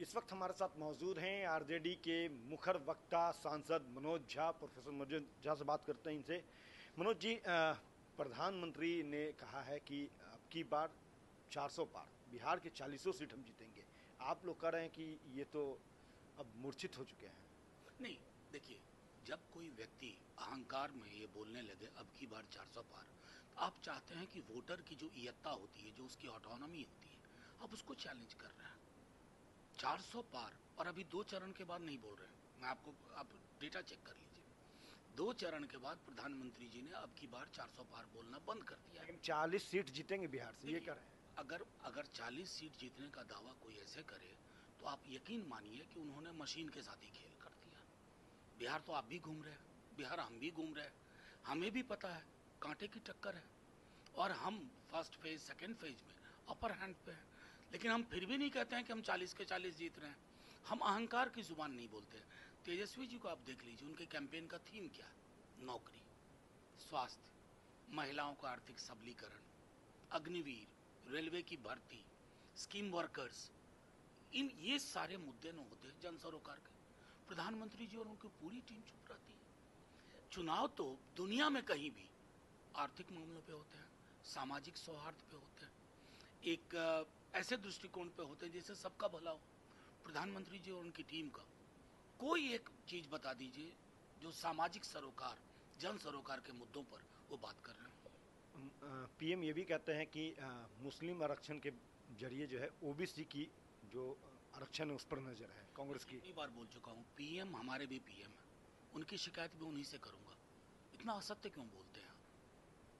इस वक्त हमारे साथ मौजूद हैं आरजेडी के मुखर वक्ता सांसद मनोज झा। प्रोफेसर मनोज झा से बात करते हैं इनसे। मनोज जी, प्रधानमंत्री ने कहा है कि अब की बार 400 पार, बिहार के 40 सीट हम जीतेंगे। आप लोग कह रहे हैं कि ये तो अब मूर्छित हो चुके हैं। नहीं, देखिए, जब कोई व्यक्ति अहंकार में ये बोलने लगे अब की बार 400 पार, तो आप चाहते हैं कि वोटर की जो इयत्ता होती है, जो उसकी ऑटोनॉमी होती है, आप उसको चैलेंज कर रहे हैं। 400 पार, और अभी 2 चरण के बाद नहीं बोल रहे हैं। मैं आपको, आप डेटा चेक कर लीजिए। 2 चरण के बाद प्रधानमंत्री जी ने अब की बार 400 पार बोलना बंद कर दिया है। 40 सीट जीतेंगे बिहार से, ये कर रहे हैं। अगर 40 सीट जीतने का दावा कोई ऐसे करे तो आप यकीन मानिए कि उन्होंने मशीन के साथ ही खेल कर दिया। बिहार तो आप भी घूम रहे हैं, बिहार हम भी घूम रहे हैं, हमें भी पता है कांटे की टक्कर है, और हम फर्स्ट फेज सेकंड फेज में अपर हैंड पे हैं। लेकिन हम फिर भी नहीं कहते हैं कि हम 40 के 40 जीत रहे हैं। हम अहंकार की जुबान नहीं बोलते। तेजस्वी जी को आप देख लीजिए, उनके कैंपेन का थीम क्या है? नौकरी, स्वास्थ्य, महिलाओं का आर्थिक सबलीकरण, अग्निवीर, रेलवे की भर्ती, स्कीम वर्कर्स, ये सारे मुद्दे न होते जन सरोकार के, प्रधानमंत्री जी और उनकी पूरी टीम चुप रहती है। चुनाव तो दुनिया में कहीं भी आर्थिक मामलों पे होते हैं, सामाजिक सौहार्द पे होते हैं, एक ऐसे दृष्टिकोण पे होते हैं जैसे सबका भला हो। प्रधानमंत्री जी और उनकी टीम का कोई एक चीज बता दीजिए जो सामाजिक सरोकार, जन सरोकार के मुद्दों पर वो बात कर रहे हैं। पीएम ये भी कहते हैं कि मुस्लिम आरक्षण के जरिए जो है ओबीसी की जो आरक्षण है उस पर नजर है कांग्रेस की। कई बार बोल चुका हूँ, पीएम हमारे भी पीएम है, उनकी शिकायत भी उन्हीं से करूंगा। इतना असत्य क्यों बोलते हैं?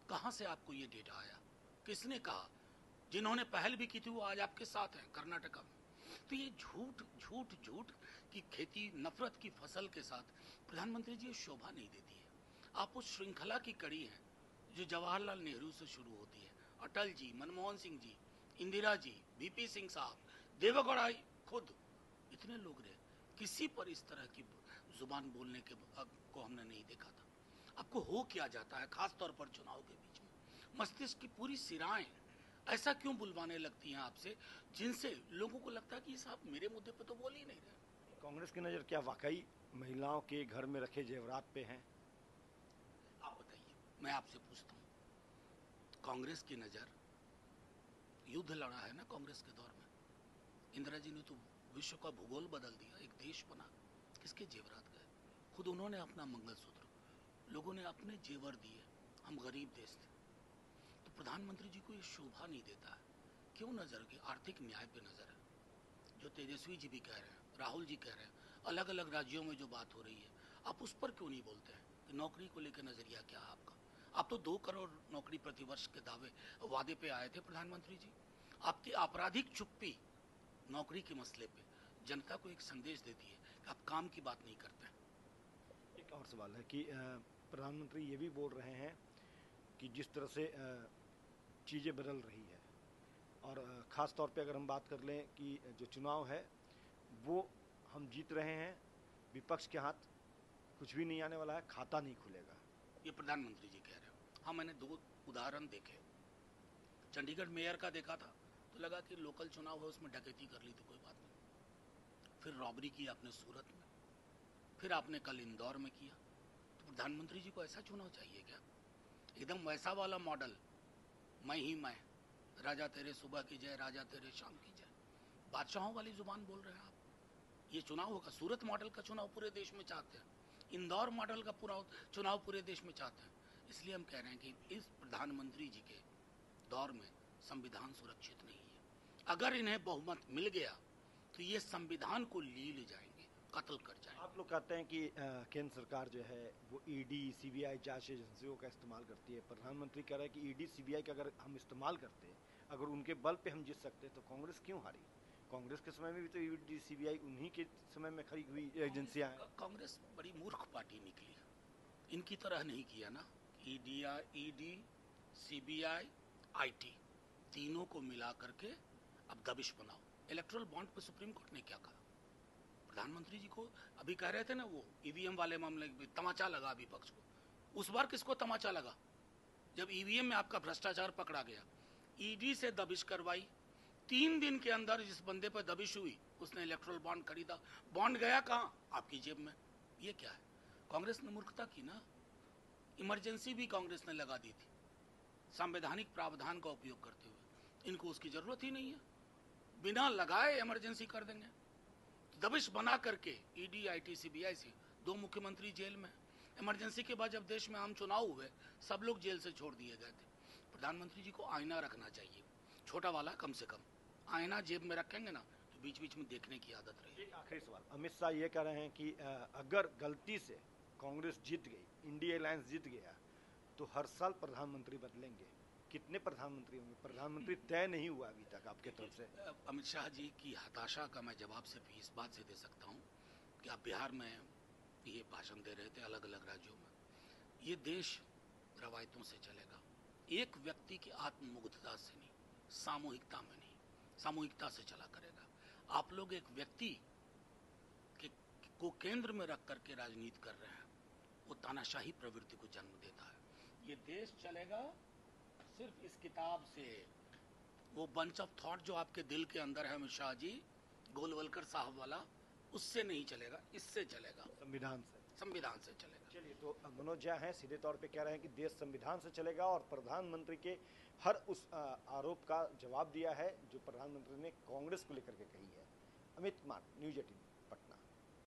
कहां से आपको ये डेटा आया? किसने कहा? जिन्होंने पहल भी की थी वो आज आपके साथ हैं कर्नाटका में। तो ये झूठ झूठ झूठ की खेती, नफरत की फसल के साथ प्रधानमंत्री जी शोभा नहीं देती है। आप उस श्रृंखला की कड़ी है जो जवाहरलाल नेहरू से शुरू होती है। अटल जी, मनमोहन सिंह जी, इंदिरा जी, वीपी सिंह साहब, देवेगौड़ा खुद, इतने लोग रहे, किसी पर इस तरह की जुबान बोलने के को हमने नहीं देखा था। आपको हो क्या जाता है, खास तौर पर चुनाव के बीच में? मस्तिष्क की पूरी सिराएं ऐसा क्यों बुलवाने लगती हैं आपसे, जिनसे लोगों को लगता है कि साहब मेरे मुद्दे पे तो बोल ही नहीं रहे। कांग्रेस की नजर क्या वाकई महिलाओं के घर में रखे जेवरात पे है? आप बताइए, मैं आपसे पूछता हूँ, कांग्रेस की नजर, युद्ध लड़ा है ना कांग्रेस के दौर में, इंदिरा जी ने तो विश्व का भूगोल बदल दिया, एक देश बना। किसके जेवरात गए? खुद उन्होंने अपना मंगलसूत्र, लोगों ने अपने जेवर दिए। हम गरीब देश थे। तो प्रधानमंत्री जी को ये शोभा नहीं देता है। क्यों नजर की आर्थिक न्याय पे नजर है, जो तेजस्वी जी भी कह रहे हैं, राहुल जी कह रहे हैं, अलग अलग राज्यों में जो बात हो रही है, आप उस पर क्यों नहीं बोलते हैं कि नौकरी को लेकर नजरिया क्या है आपका? आप तो 2 करोड़ नौकरी प्रतिवर्ष के दावे वादे पे आए थे प्रधानमंत्री जी। आपकी आपराधिक चुप्पी नौकरी के मसले पे जनता को एक संदेश देती है कि आप काम की बात नहीं करते हैं। एक और सवाल है कि प्रधानमंत्री ये भी बोल रहे हैं कि जिस तरह से चीज़ें बदल रही है, और ख़ास तौर पे अगर हम बात कर लें कि जो चुनाव है वो हम जीत रहे हैं, विपक्ष के हाथ कुछ भी नहीं आने वाला है, खाता नहीं खुलेगा। ये प्रधानमंत्री जी कह रहे हो। हाँ, मैंने 2 उदाहरण देखे। चंडीगढ़ मेयर का देखा था तो लगा कि लोकल चुनाव है, उसमें डकैती कर ली तो कोई बात नहीं। फिर रॉबरी की आपने सूरत में, फिर आपने कल इंदौर में किया। तो प्रधानमंत्री जी को ऐसा चुनाव चाहिए क्या? एकदम वैसा वाला मॉडल, मैं ही मैं, राजा तेरे सुबह की जय, राजा तेरे शाम की जय, बादशाहों वाली जुबान बोल रहे हैं आप। ये चुनाव होगा? सूरत मॉडल का चुनाव पूरे देश में चाहते हैं, इंदौर मॉडल का पूरा चुनाव पूरे देश में चाहते हैं। इसलिए हम कह रहे हैं कि इस प्रधानमंत्री जी के दौर में संविधान सुरक्षित नहीं है। अगर इन्हें बहुमत मिल गया तो ये संविधान को ले जाएंगे, कत्ल कर जाएंगे। आप लोग कहते हैं कि केंद्र सरकार जो है वो ईडी सीबीआई जांच एजेंसियों का इस्तेमाल करती है। प्रधानमंत्री कह रहे हैं कि ईडी सीबीआई का अगर हम इस्तेमाल करते हैं, अगर उनके बल पे हम जीत सकते हैं, तो कांग्रेस क्यों हारी? कांग्रेस के समय में भी तो ईडी सीबीआई उन्हीं के समय में खड़ी हुई एजेंसियां हैं। कांग्रेस बड़ी मूर्ख पार्टी निकली, इनकी तरह नहीं किया ना। ईडी सीबीआई आईटी तीनों को मिला करके अब दबिश बनाओ। इलेक्टोरल बॉन्ड पे सुप्रीम कोर्ट ने क्या कहा? प्रधानमंत्री जी को अभी कह रहे थे ना, वो ईवीएम वाले मामले में तमाचा लगा विपक्ष को। उस बार किसको तमाचा लगा? जब ईवीएम में आपका भ्रष्टाचार पकड़ा गया, ईडी से दबिश करवाई, 3 दिन के अंदर जिस बंदे पर दबिश हुई उसने इलेक्ट्रल बॉन्ड खरीदा, बॉन्ड गया कहाँ? आपकी जेब में। ये क्या है? कांग्रेस ने मूर्खता की ना। इमरजेंसी भी कांग्रेस ने लगा दी थी संवैधानिक प्रावधान का उपयोग करते हुए। इनको उसकी जरूरत ही नहीं है, बिना लगाए इमरजेंसी कर देंगे। दबिश बना करके ईडी, आईटी, सीबीआई से 2 मुख्यमंत्री जेल में। इमरजेंसी के बाद जब देश में आम चुनाव हुए, सब लोग जेल से छोड़ दिए गए थे। प्रधानमंत्री जी को आईना रखना चाहिए, छोटा वाला कम से कम। आईना जेब में रखेंगे ना तो बीच बीच में देखने की आदत रहेगी। एक आखिरी सवाल, अमित शाह ये कह रहे हैं कि अगर गलती से कांग्रेस जीत गई, इंडिया अलायंस जीत गया, तो हर साल प्रधानमंत्री बदलेंगे। कितने प्रधानमंत्री होंगे? प्रधानमंत्री तय नहीं हुआ अभी तक आपके तरफ से। अमित शाह जी की हताशा का मैं जवाब सिर्फ इस बात से दे सकता हूँ कि आप बिहार में ये भाषण दे रहे थे अलग अलग राज्यों में। ये देश रवायतों से चलेगा, एक व्यक्ति की आत्ममुग्धता से नहीं, सामूहिकता में नहीं, सामूहिकता से चला करेगा। आप लोग एक व्यक्ति को केंद्र में रख करके राजनीति कर रहे हैं, वो तानाशाही प्रवृत्ति को जन्म देता है। ये देश चलेगा सिर्फ इस किताब से। वो बंच ऑफ थॉट जो आपके दिल के अंदर है अमित शाह जी, गोलवलकर साहब वाला, उससे नहीं चलेगा, इससे चलेगा, संविधान से चलेगा। चलिए, तो मनोज झा हैं, सीधे तौर पे कह रहे हैं कि देश संविधान से चलेगा और प्रधानमंत्री के हर उस आरोप का जवाब दिया है जो प्रधानमंत्री ने कांग्रेस को लेकर के कही है। अमित कुमार, न्यूज़ 18।